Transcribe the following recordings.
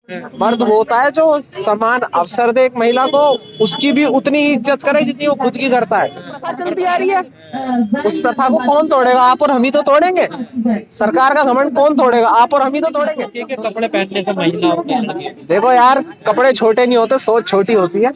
मर्द वो होता है जो समान अवसर दे एक महिला को, उसकी भी उतनी ही इज्जत करे जितनी वो खुद की करता है। प्रथा चलती आ रही है, उस प्रथा को कौन तोड़ेगा? आप और हम ही तो तोड़ेंगे। सरकार का घमंड कौन तोड़ेगा? आप और हम ही तो तोड़ेंगे। ठीक है, कपड़े पहनने से महिला होता है। देखो यार, कपड़े छोटे नहीं होते, सोच छोटी होती है।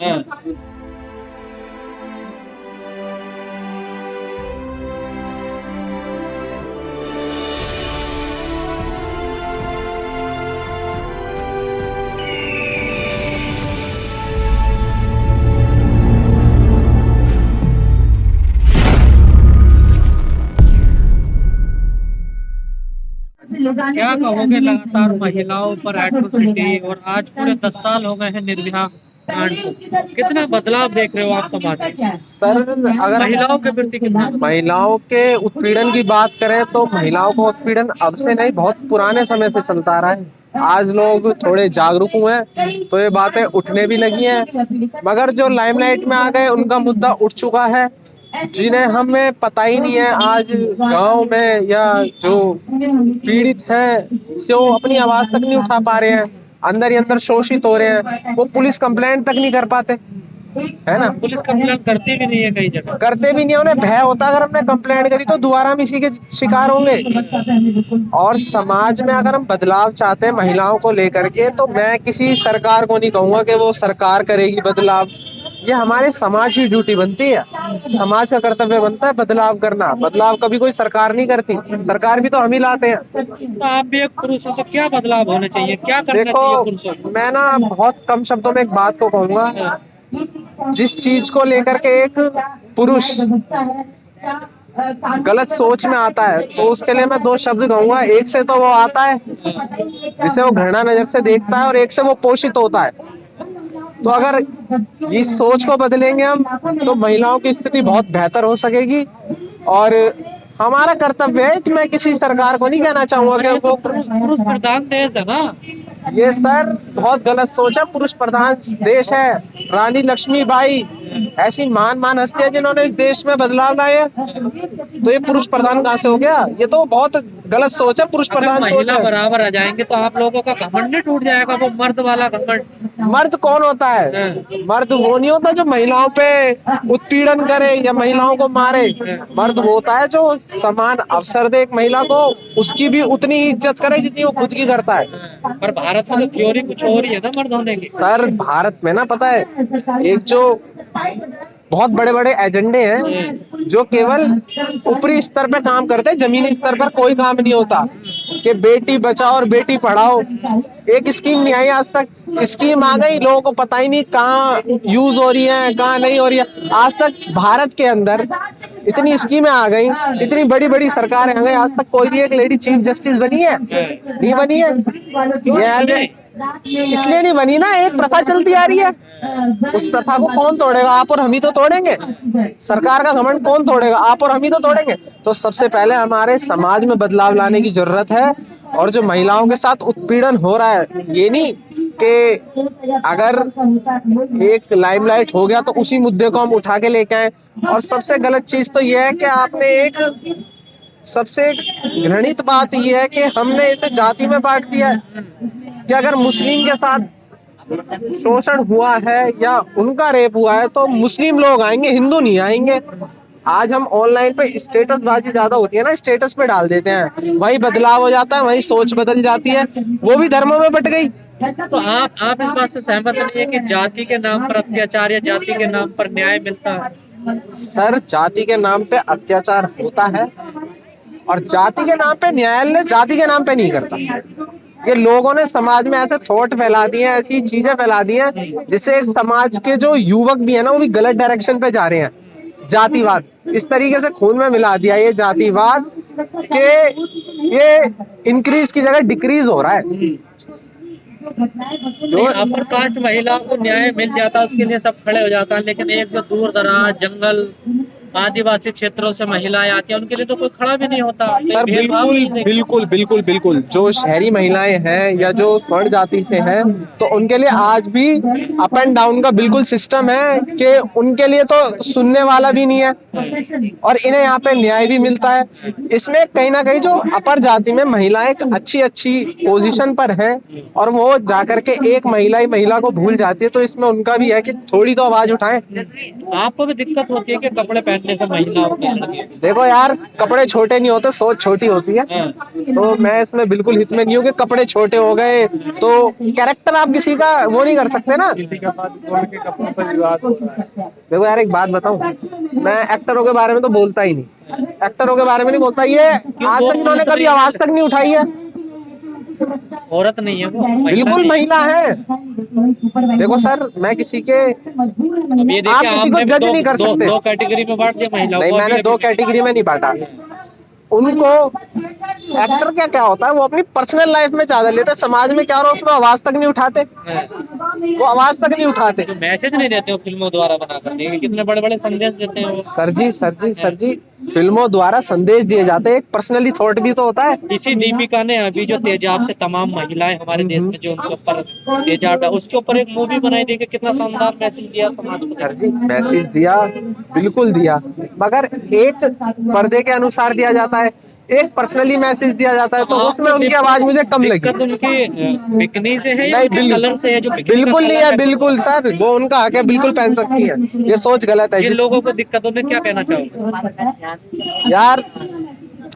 क्या कहोगे, लगातार महिलाओं पर एट्रोसिटी और आज पूरे 10 साल हो गए हैं निर्भया कांड को, कितना बदलाव देख रहे हो आप समाज में? सर, अगर महिलाओं के प्रति कितना बदलाव? महिलाओं के उत्पीड़न की बात करें तो महिलाओं का उत्पीड़न अब से नहीं, बहुत पुराने समय से चलता आ रहा है। आज लोग थोड़े जागरूक हुए हैं तो ये बातें उठने भी लगी हैं, मगर जो लाइमलाइट में आ गए उनका मुद्दा उठ चुका है। जिन्हें हमें पता ही नहीं है आज गांव में, या जो पीड़ित हैं, जो अपनी आवाज तक नहीं उठा पा रहे हैं, अंदर ही अंदर शोषित हो रहे हैं, वो पुलिस कंप्लेंट तक नहीं कर पाते, है ना? पुलिस कंप्लेंट करती भी नहीं है कई जगह। करते भी नहीं, उन्हें भय होता अगर हमने कंप्लेंट करी तो दोबारा हम इसी के शिकार होंगे। और समाज में अगर हम बदलाव चाहते हैं महिलाओं को लेकर के, तो मैं किसी सरकार को नहीं कहूंगा कि वो सरकार करेगी बदलाव। ये हमारे समाज की ड्यूटी बनती है, समाज का कर्तव्य बनता है बदलाव करना। बदलाव कभी कोई सरकार नहीं करती, सरकार भी तो हम ही लाते हैं। तो आप भी एक पुरुष हो, तो क्या बदलाव होने चाहिए, क्या करना देखो, चाहिए पुरुषों को? मैं ना बहुत कम शब्दों में एक बात को कहूंगा, जिस चीज को लेकर के एक पुरुष गलत सोच में आता है तो उसके लिए मैं दो शब्द कहूंगा। एक से तो वो आता है जिसे वो घृणा नजर से देखता है, और एक से वो पोषित होता है। तो अगर इस सोच को बदलेंगे हम, तो महिलाओं की स्थिति बहुत बेहतर हो सकेगी। और हमारा कर्तव्य है कि मैं किसी सरकार को नहीं कहना चाहूंगा कि वो पुरुष प्रधान देश है ना। ये सर बहुत गलत सोच है। पुरुष प्रधान देश है, रानी लक्ष्मीबाई ऐसी महान हस्तियां जिन्होंने इस देश में बदलाव लाए हैं, तो ये पुरुष प्रधान कहाँ से हो गया? ये तो बहुत गलत सोच है, पुरुष प्रधान सोच महिला है। बराबर आ जाएंगे तो आप लोगों का घमंड नहीं टूट जाएगा, वो मर्द वाला घमंड? मर्द कौन होता है? मर्द वो नहीं होता जो महिलाओं पे उत्पीड़न करे या महिलाओं को मारे। मर्द वो होता है जो समान अवसर दे एक महिला को, उसकी भी उतनी ही इज्जत करे जितनी वो खुद की करता है। पर भारत में तो थ्योरी कुछ और ही है ना मर्द होने की। सर, भारत में ना, पता है, एक जो बहुत बड़े बड़े एजेंडे हैं जो केवल ऊपरी स्तर पे काम करते हैं, जमीनी स्तर पर कोई काम नहीं होता। कि बेटी बचाओ और बेटी पढ़ाओ, एक स्कीम नहीं आई आज तक। स्कीम आ गई, लोगों को पता ही नहीं कहाँ यूज हो रही है, कहाँ नहीं हो रही है। आज तक भारत के अंदर इतनी स्कीमें आ गई, इतनी बड़ी बड़ी सरकारें आ गई, आज तक कोई भी एक लेडी चीफ जस्टिस बनी है? नहीं बनी है। इसलिए नहीं बनी ना, एक प्रथा चलती आ रही है। उस प्रथा को कौन तोड़ेगा? आप और हम ही तो तोड़ेंगे। सरकार का घमंड कौन तोड़ेगा? आप और हम ही तो तोड़ेंगे। तो सबसे पहले हमारे समाज में बदलाव लाने की जरूरत है। और जो महिलाओं के साथ उत्पीड़न हो रहा है, ये नहीं कि अगर एक लाइमलाइट हो गया तो उसी मुद्दे को हम उठा के लेके आए। और सबसे गलत चीज तो ये है कि आपने एक सबसे घृणित बात यह है कि हमने इसे जाति में बांट दिया है कि अगर मुस्लिम के साथ शोषण हुआ है या उनका रेप हुआ है तो मुस्लिम लोग आएंगे, हिंदू नहीं आएंगे। आज हम ऑनलाइन पे स्टेटस बाजी ज्यादा होती है ना, स्टेटस पे डाल देते हैं, वही बदलाव हो जाता है, वही सोच बदल जाती है, वो भी धर्मों में बट गई। तो आप इस बात से सहमत नहीं है कि जाति के नाम पर अत्याचार या जाति के नाम पर न्याय मिलता है? सर, जाति के नाम पे अत्याचार होता है और जाति के नाम पे न्यायालय जाति के नाम पे नहीं करता। ये लोगों ने समाज में ऐसे थॉट फैला दिए हैं, ऐसी चीजें फैला दी हैं जिससे एक समाज के जो युवक भी है ना, वो भी गलत डायरेक्शन पे जा रहे हैं। जातिवाद इस तरीके से खून में मिला दिया ये जातिवाद के ये इंक्रीज की जगह डिक्रीज हो रहा है। जो अपर कास्ट महिला को न्याय मिल जाता उसके लिए सब खड़े हो जाता है, लेकिन एक जो दूर दराज जंगल आदिवासी क्षेत्रों से महिलाएं आती हैं, उनके लिए तो कोई खड़ा भी नहीं होता, कोई सर भेदभाव बिल्कुल नहीं देखते। बिल्कुल बिल्कुल बिल्कुल, जो शहरी महिलाएं हैं या जो स्वर्ण जाति से हैं, तो उनके लिए आज भी अप एंड डाउन का बिल्कुल सिस्टम है कि उनके लिए तो सुनने वाला भी नहीं है और इन्हें यहाँ पे न्याय भी मिलता है। इसमें कहीं ना कहीं जो अपर जाति में महिलाएं एक अच्छी अच्छी पोजीशन पर हैं और वो जाकर के एक महिला ही महिला को भूल जाती है, तो इसमें उनका भी है कि थोड़ी तो आवाज उठाएं। आपको भी दिक्कत होती है कि कपड़े पहनने से महिलाओं को? देखो यार, कपड़े छोटे नहीं होते, सोच छोटी होती है। तो मैं इसमें बिल्कुल हित में नहीं हूँ कि कपड़े छोटे हो गए तो कैरेक्टर आप किसी का वो नहीं कर सकते ना। देखो यार, एक बात बताऊं, मैं एक्टरों के बारे में तो बोलता ही नहीं, एक्टरों के बारे में नहीं बोलता, ये आज तक इन्होंने कभी आवाज तक नहीं उठाई है। औरत नहीं है वो, बिल्कुल महिला है। देखो सर, मैं किसी के अब ये देखिए, आप किसी को आपने जज नहीं कर सकते। दो कैटेगरी में बांट दिया महिलाओं नहीं, को। मैंने दो कैटेगरी में नहीं बांटा उनको। एक्टर क्या होता है, वो अपनी पर्सनल लाइफ में ज्यादा लेते हैं, समाज में क्या हो रहा है उसमें आवाज तक नहीं उठाते, वो आवाज तक नहीं उठाते। तो मैसेज नहीं देते हो फिल्मों द्वारा बना कर, देखिए कितने बड़े बड़े संदेश देते हैं वो। सर जी, फिल्मों द्वारा संदेश दिए जाते हैं, एक पर्सनली थॉट भी तो होता है। इसी दीपिका ने अभी जो तेजाब से तमाम महिलाएं हमारे देश में जो उनके ऊपर तेजाब है, उसके ऊपर एक मूवी बनाई, देखिए कितना शानदार मैसेज दिया समाज को। सर जी, मैसेज दिया, बिल्कुल दिया, मगर एक पर्दे के अनुसार दिया जाता है, एक पर्सनली मैसेज दिया जाता है, तो उसमें उनकी आवाज मुझे कम लगी। दिक्कत उनकी बिकनी से है या नहीं, उनके कलर से है? जो बिल्कुल नहीं है, बिल्कुल सर, वो उनका हक है, बिल्कुल पहन सकती है, ये सोच गलत है। जिन लोगों को दिक्कत, उन्हें क्या कहना चाहोगे? यार,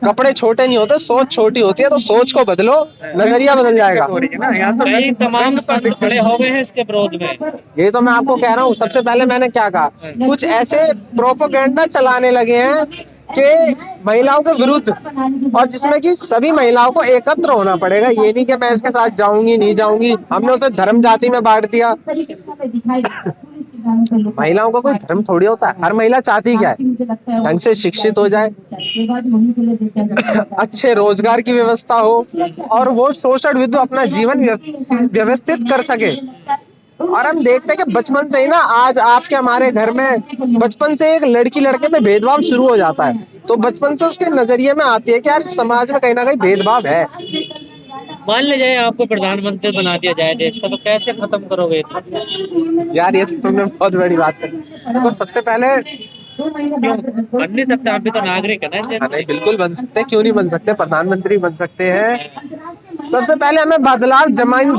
कपड़े छोटे नहीं होते, सोच छोटी होती है, तो सोच को बदलो, नजरिया बदल जाएगा। कई तमाम संत खड़े हो गए हैं इसके विरोध में। ये तो मैं आपको कह रहा हूँ, सबसे पहले मैंने क्या कहा, कुछ ऐसे प्रोपोगेंडा चलाने लगे हैं कि महिलाओं के विरुद्ध, और जिसमें कि सभी महिलाओं को एकत्र होना पड़ेगा। ये नहीं कि मैं इसके साथ जाऊंगी नहीं जाऊंगी, हमने उसे धर्म जाति में बांट दिया। महिलाओं का कोई धर्म थोड़ी होता है, हर महिला चाहती क्या है, ढंग से शिक्षित हो जाए, अच्छे रोजगार की व्यवस्था हो और वो शोषण विरुद्ध अपना जीवन व्यवस्थित कर सके। और हम देखते हैं कि बचपन से ही ना, आज आपके हमारे घर में बचपन से एक लड़की लड़के में भेदभाव शुरू हो जाता है, तो बचपन से उसके नजरिए में आती है कि यार समाज में कहीं ना कहीं भेदभाव है। मान लीजिए आपको प्रधानमंत्री बना दिया जाए देश का, तो कैसे खत्म करोगे? यार, ये तो तुमने बहुत बड़ी बात करी। तो सबसे पहले, क्यों बन नहीं सकते? आप भी तो नागरिक है ना। नहीं, बिल्कुल बन सकते हैं, क्यों नहीं बन सकते, प्रधानमंत्री बन सकते हैं। सबसे पहले हमें बदलाव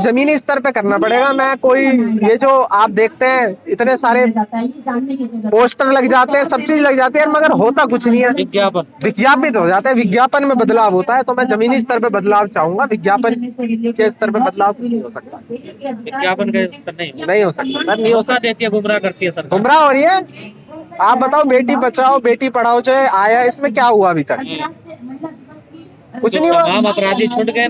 जमीनी स्तर पे करना पड़ेगा। मैं कोई, ये जो आप देखते हैं इतने सारे पोस्टर लग जाते हैं, सब चीज लग जाती है, मगर होता कुछ नहीं है। विज्ञापित हो जाता है, विज्ञापन में बदलाव होता है। तो मैं जमीनी स्तर पे बदलाव चाहूंगा, विज्ञापन के स्तर पे बदलाव नहीं हो सकता। विज्ञापन के स्तर नहीं हो सकता सर, नहीं हो सकता। देती है, गुमराह करती है सरकार। गुमराह हो रही है। आप बताओ, बेटी बचाओ बेटी पढ़ाओ जो आया, इसमें क्या हुआ अभी तक? कुछ नहीं हुआ। तमाम अपराधी छूट गए,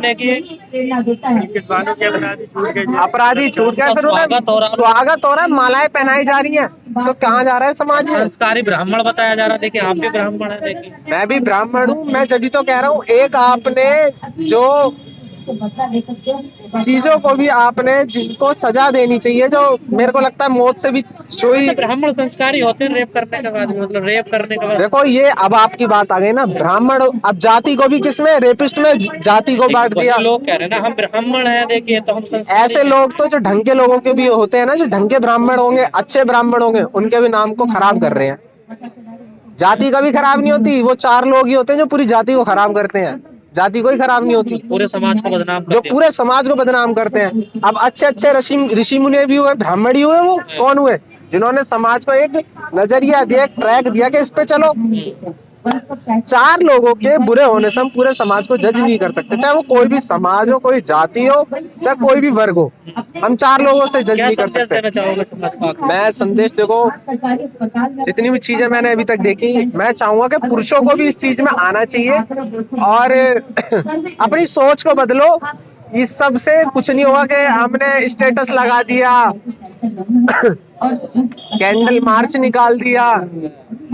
अपराधी छूट गए, फिर उन्हें स्वागत हो रहा है, मालाएं पहनाई जा रही हैं, तो कहाँ जा रहा है समाज? संस्कारी ब्राह्मण बताया जा रहा है। देखिए, आप भी ब्राह्मण है, देखिए मैं भी ब्राह्मण हूँ। मैं जब भी तो कह रहा हूँ, एक आपने जो चीजों को भी आपने जिसको सजा देनी चाहिए, जो मेरे को लगता है मौत से भी छुई। ब्राह्मण संस्कारी होते हैं रेप करने के बाद, मतलब रेप करने के बाद। देखो, ये अब आपकी बात आ गई ना, ब्राह्मण, अब जाति को भी किसमें, रेपिस्ट में जाति को बांट दिया। लोग कह रहे हैं ना, हम ब्राह्मण हैं, देखिए तो हम संस्कारी। ऐसे लोग तो जो ढंग के लोगों के भी होते हैं ना, जो ढंग के ब्राह्मण होंगे, अच्छे ब्राह्मण होंगे, उनके भी नाम को खराब कर रहे हैं। जाति कभी खराब नहीं होती, वो 4 लोग ही होते हैं जो पूरी जाति को खराब करते हैं। जाति कोई खराब नहीं होती, पूरे समाज को बदनाम जो पूरे समाज को बदनाम करते हैं। अब अच्छे अच्छे ऋषि मुनि भी हुए, ब्राह्मण ही हुए, वो कौन हुए? जिन्होंने समाज को एक नजरिया दिया, एक ट्रैक दिया कि इस पे चलो। 4 लोगों के बुरे होने से हम पूरे समाज को जज नहीं कर सकते, चाहे वो कोई भी समाज हो, कोई जाति हो, चाहे कोई भी वर्ग हो। हम 4 लोगों से जज नहीं कर सकते। मैं संदेश, देखो, जितनी भी चीजें मैंने अभी तक देखी, मैं चाहूंगा कि पुरुषों को भी इस चीज में आना चाहिए और अपनी सोच को बदलो। इस सब से कुछ नहीं होगा कि हमने स्टेटस लगा दिया, कैंडल मार्च निकाल दिया।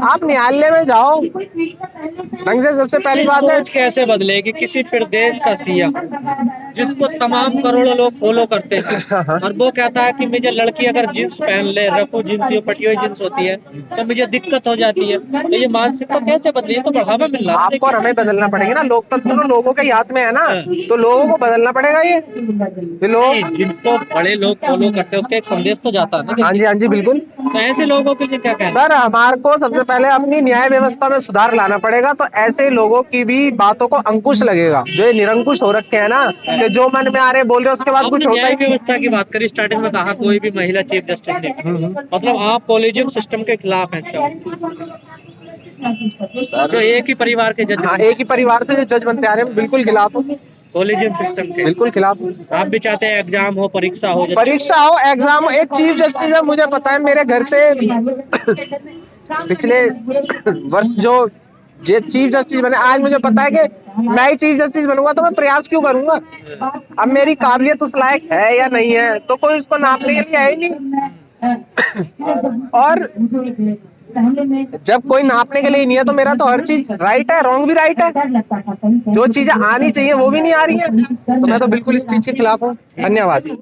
आप न्यायालय में जाओ ढंग से। सबसे पहली बात है, कैसे बदलेगी किसी प्रदेश का सीएम जिसको तमाम करोड़ों लोग फॉलो करते हैं, और वो कहता है कि मुझे लड़की अगर जींस पहन ले, रफू जींस, ये पटी हुई जींस होती है, तो मुझे दिक्कत हो जाती है। तो ये मानसिकता कैसे बदली? ये तो बढ़ावा मिल रहा है आपको और हमें बदलना पड़ेगा ना, लोकतंत्र तो लोगों के हाथ में है ना, तो लोगों को बदलना पड़ेगा ये लोग। नहीं, जिनको बड़े लोग फॉलो करते हैं उसका एक संदेश तो जाता है ना। हाँ जी, हाँ जी, बिल्कुल। तो ऐसे लोगों के लिए क्या कहना सर हमारे को सबसे पहले अपनी न्याय व्यवस्था में सुधार लाना पड़ेगा, तो ऐसे लोगों की भी बातों को अंकुश लगेगा, जो ये निरंकुश हो रखे हैं ना, कि जो मन में आ रहे बोल रहे उसके बाद कुछ आपने होता न्याय ही नहीं। व्यवस्था की बात करी, स्टार्टिंग में कहा कोई भी महिला चीफ जस्टिस नहीं, मतलब आप कॉलेजियम सिस्टम के खिलाफ हैं इसका? जो एक ही परिवार के जज, हाँ, एक ही परिवार से जो जज बनते आ रहे हैं, बिल्कुल खिलाफ हूँ, कॉलेजियम सिस्टम के बिल्कुल खिलाफ हूँ। आप भी चाहते हैं एग्जाम हो, परीक्षा हो, परीक्षा हो, एग्जाम हो, एक चीफ जस्टिस है, मुझे पता है मेरे घर से पिछले वर्ष जो ये चीफ जस्टिस बने, आज मुझे पता है कि मैं ही चीफ जस्टिस बनूंगा, तो मैं प्रयास क्यों करूंगा? अब मेरी काबिलियत उस लायक है या नहीं है, तो कोई उसको नापने के लिए है ही नहीं। और जब कोई नापने के लिए नहीं है, तो मेरा तो हर चीज राइट है, रॉन्ग भी राइट है। जो चीजें आनी चाहिए वो भी नहीं आ रही है, तो मैं तो बिल्कुल इस चीज के खिलाफ हूँ। धन्यवाद।